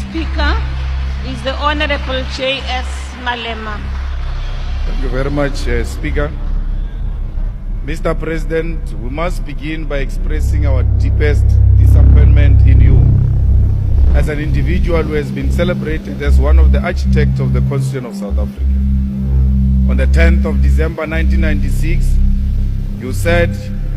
speaker is the Honorable J.S. Malema. Thank you very much, Speaker. Mr. President, we must begin by expressing our deepest disappointment in you as an individual who has been celebrated as one of the architects of the Constitution of South Africa. On the 10th of December 1996, you sat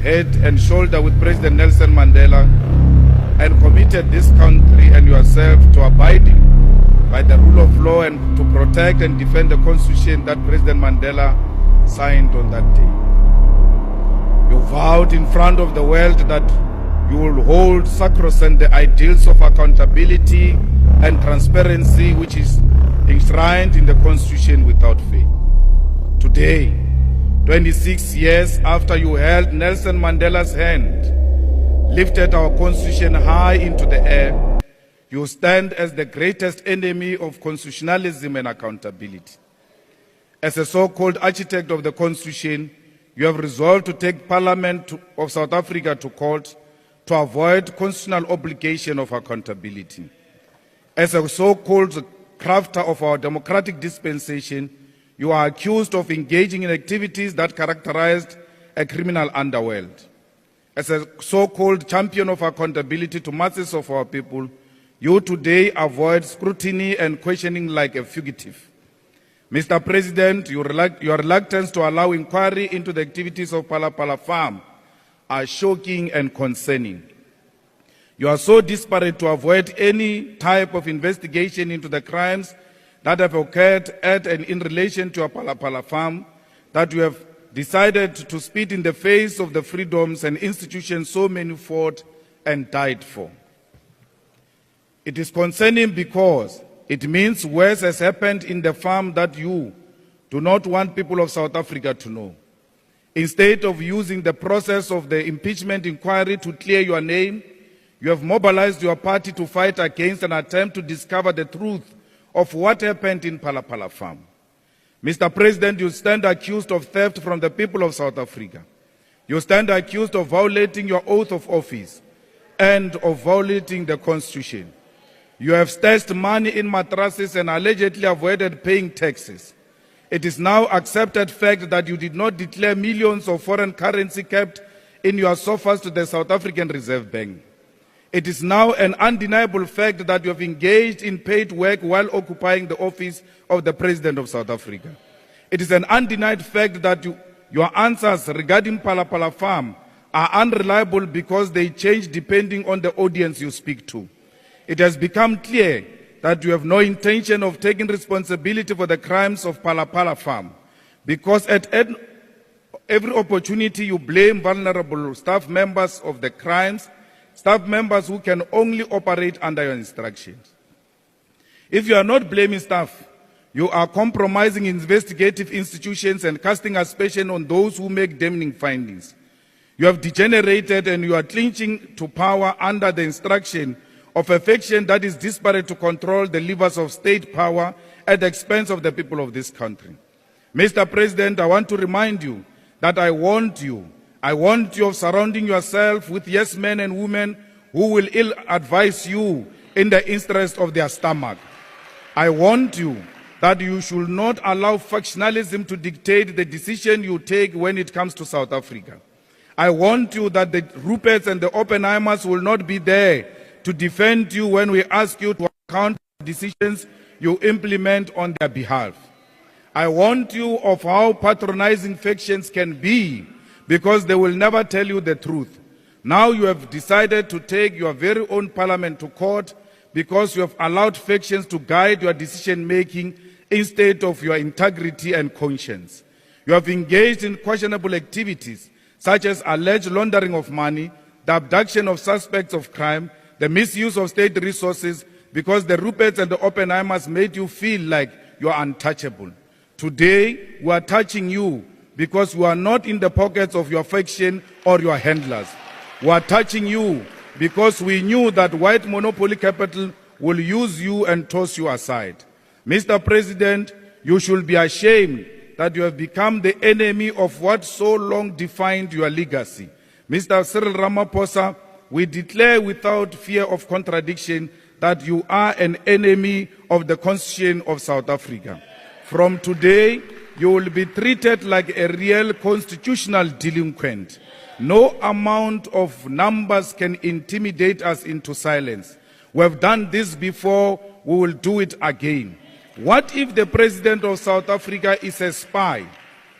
head and shoulder with President Nelson Mandela and committed this country and yourself to abiding by the rule of law and to protect and defend the Constitution that President Mandela signed on that day. You vowed in front of the world that you will hold sacrosanct the ideals of accountability and transparency which is enshrined in the Constitution without fail. Today, 26 years after you held Nelson Mandela's hand, lifted our Constitution high into the air, you stand as the greatest enemy of constitutionalism and accountability. As a so-called architect of the Constitution, you have resolved to take Parliament of South Africa to court to avoid constitutional obligation of accountability. As a so-called crafter of our democratic dispensation, you are accused of engaging in activities that characterized a criminal underworld. As a so-called champion of accountability to masses of our people, you today avoid scrutiny and questioning like a fugitive. Mr. President, your reluctance to allow inquiry into the activities of Phala Phala Farm are shocking and concerning. You are so desperate to avoid any type of investigation into the crimes that have occurred at and in relation to Phala Phala Farm that you have decided to spit in the face of the freedoms and institutions so many fought and died for. It is concerning because it means worse has happened in the farm that you do not want people of South Africa to know. Instead of using the process of the impeachment inquiry to clear your name, you have mobilized your party to fight against an attempt to discover the truth of what happened in Phala Phala Farm. Mr. President, you stand accused of theft from the people of South Africa. You stand accused of violating your oath of office and of violating the Constitution. You have stashed money in mattresses and allegedly avoided paying taxes. It is now accepted fact that you did not declare millions of foreign currency kept in your sofas to the South African Reserve Bank. It is now an undeniable fact that you have engaged in paid work while occupying the office of the President of South Africa. It is an undenied fact that your answers regarding Phala Phala Farm are unreliable because they change depending on the audience you speak to. It has become clear that you have no intention of taking responsibility for the crimes of Phala Phala Farm because at every opportunity you blame vulnerable staff members of the crimes, staff members who can only operate under your instructions. If you are not blaming staff, you are compromising investigative institutions and casting aspersion on those who make damning findings. You have degenerated and you are clinching to power under the instruction of a faction that is desperate to control the levers of state power at the expense of the people of this country. Mr. President, I want to remind you that I warned you of surrounding yourself with yes men and women who will ill advise you in the interest of their stomach. I warned you that you should not allow factionalism to dictate the decision you take when it comes to South Africa. I warned you that the Ruperts and the Oppenheimers will not be there to defend you when we ask you to account for decisions you implement on their behalf. I warned you of how patronizing factions can be because they will never tell you the truth. Now you have decided to take your very own parliament to court because you have allowed factions to guide your decision-making instead of your integrity and conscience. You have engaged in questionable activities such as alleged laundering of money, the abduction of suspects of crime, the misuse of state resources because the Ruperts and the Oppenheimers made you feel like you are untouchable. Today, we are touching you because you are not in the pockets of your faction or your handlers. We are touching you because we knew that white monopoly capital will use you and toss you aside. Mr. President, you should be ashamed that you have become the enemy of what so long defined your legacy. Mr. Cyril Ramaphosa, we declare without fear of contradiction that you are an enemy of the Constitution of South Africa. From today, you will be treated like a real constitutional delinquent. No amount of numbers can intimidate us into silence. We have done this before, we will do it again. What if the President of South Africa is a spy?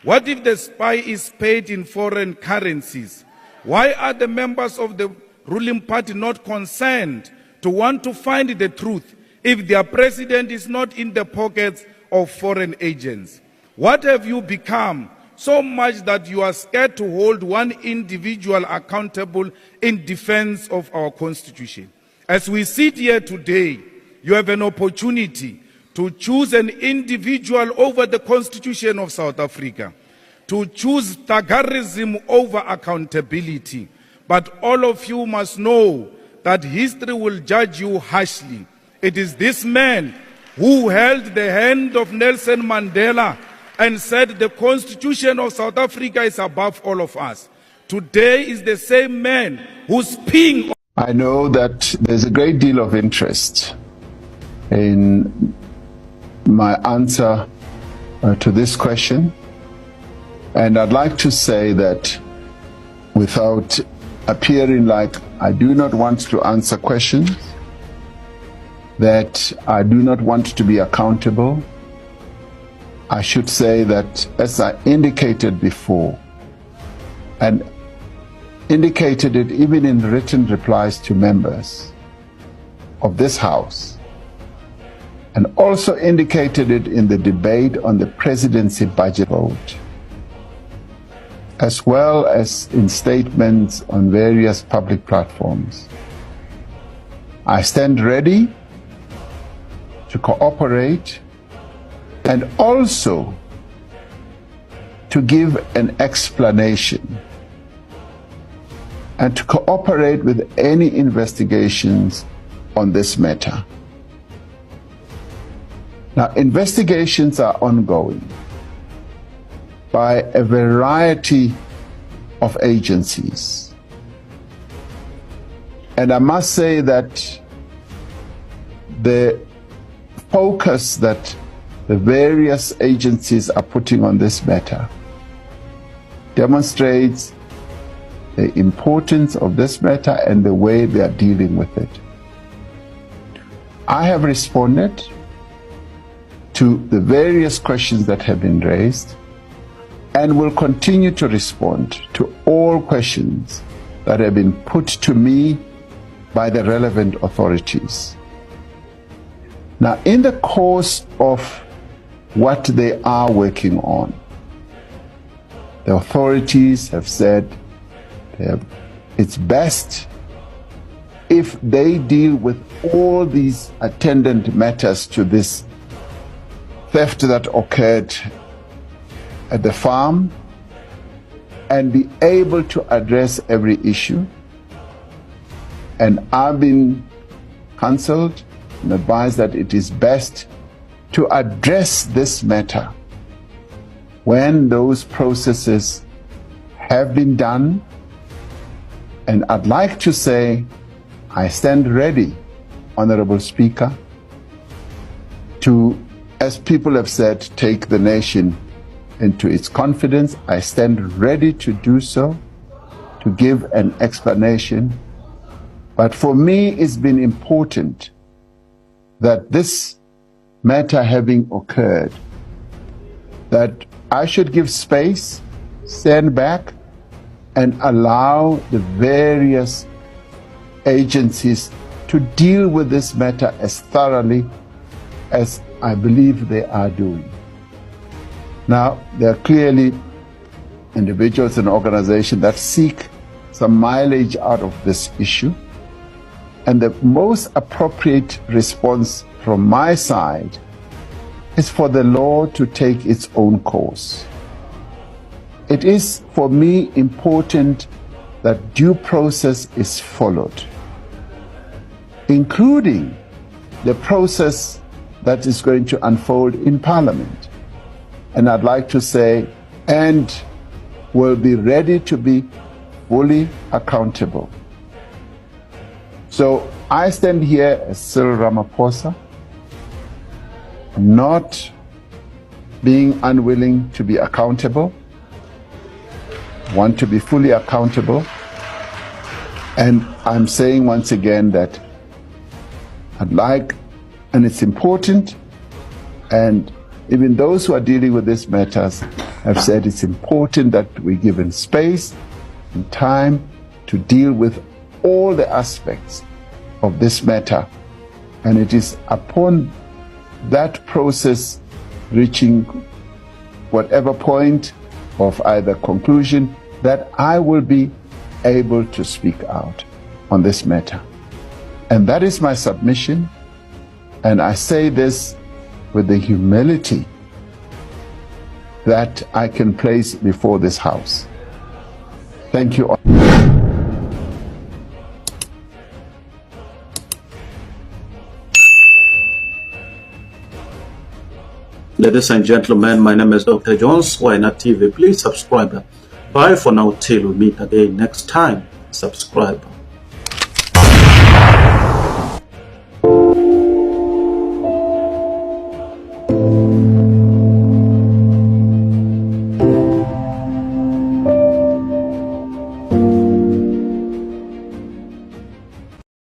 What if the spy is paid in foreign currencies? Why are the members of the ruling party not concerned to want to find the truth if their president is not in the pockets of foreign agents? What have you become so much that you are scared to hold one individual accountable in defense of our Constitution? As we sit here today, you have an opportunity to choose an individual over the Constitution of South Africa, to choose thuggerism over accountability. But all of you must know that history will judge you harshly. It is this man who held the hand of Nelson Mandela and said the Constitution of South Africa is above all of us. Today is the same man who's peeing. I know that there's a great deal of interest in my answer to this question. And I'd like to say that without appearing like I do not want to answer questions, that I do not want to be accountable, I should say that, as I indicated before, and indicated it even in written replies to members of this House, and also indicated it in the debate on the presidency budget vote, as well as in statements on various public platforms. I stand ready to cooperate and also to give an explanation and to cooperate with any investigations on this matter. Now, investigations are ongoing by a variety of agencies. And I must say that the focus that the various agencies are putting on this matter demonstrates the importance of this matter and the way they are dealing with it. I have responded to the various questions that have been raised and will continue to respond to all questions that have been put to me by the relevant authorities. Now, in the course of what they are working on, the authorities have said it's best if they deal with all these attendant matters to this theft that occurred at the farm and be able to address every issue. And I've been counseled and advised that it is best to address this matter when those processes have been done. And I'd like to say, I stand ready, Honorable Speaker, to, as people have said, take the nation into its confidence. I stand ready to do so, to give an explanation. But for me, it's been important that this matter having occurred, that I should give space, stand back, and allow the various agencies to deal with this matter as thoroughly as I believe they are doing. Now, there are clearly individuals and organizations that seek some mileage out of this issue. And the most appropriate response from my side is for the law to take its own course. It is, for me, important that due process is followed, including the process that is going to unfold in Parliament. And I'd like to say, and will be ready to be fully accountable. So I stand here as Cyril Ramaphosa, not being unwilling to be accountable, want to be fully accountable. And I'm saying once again that I'd like, and it's important, and even those who are dealing with these matters have said it's important that we're given space and time to deal with all the aspects of this matter. And it is upon that process reaching whatever point of either conclusion that I will be able to speak out on this matter. And that is my submission. And I say this with the humility that I can place before this House. Thank you all. Ladies and gentlemen, my name is Dr. Jones, YNAT TV. Please subscribe. Bye for now till we meet again next time. Subscribe.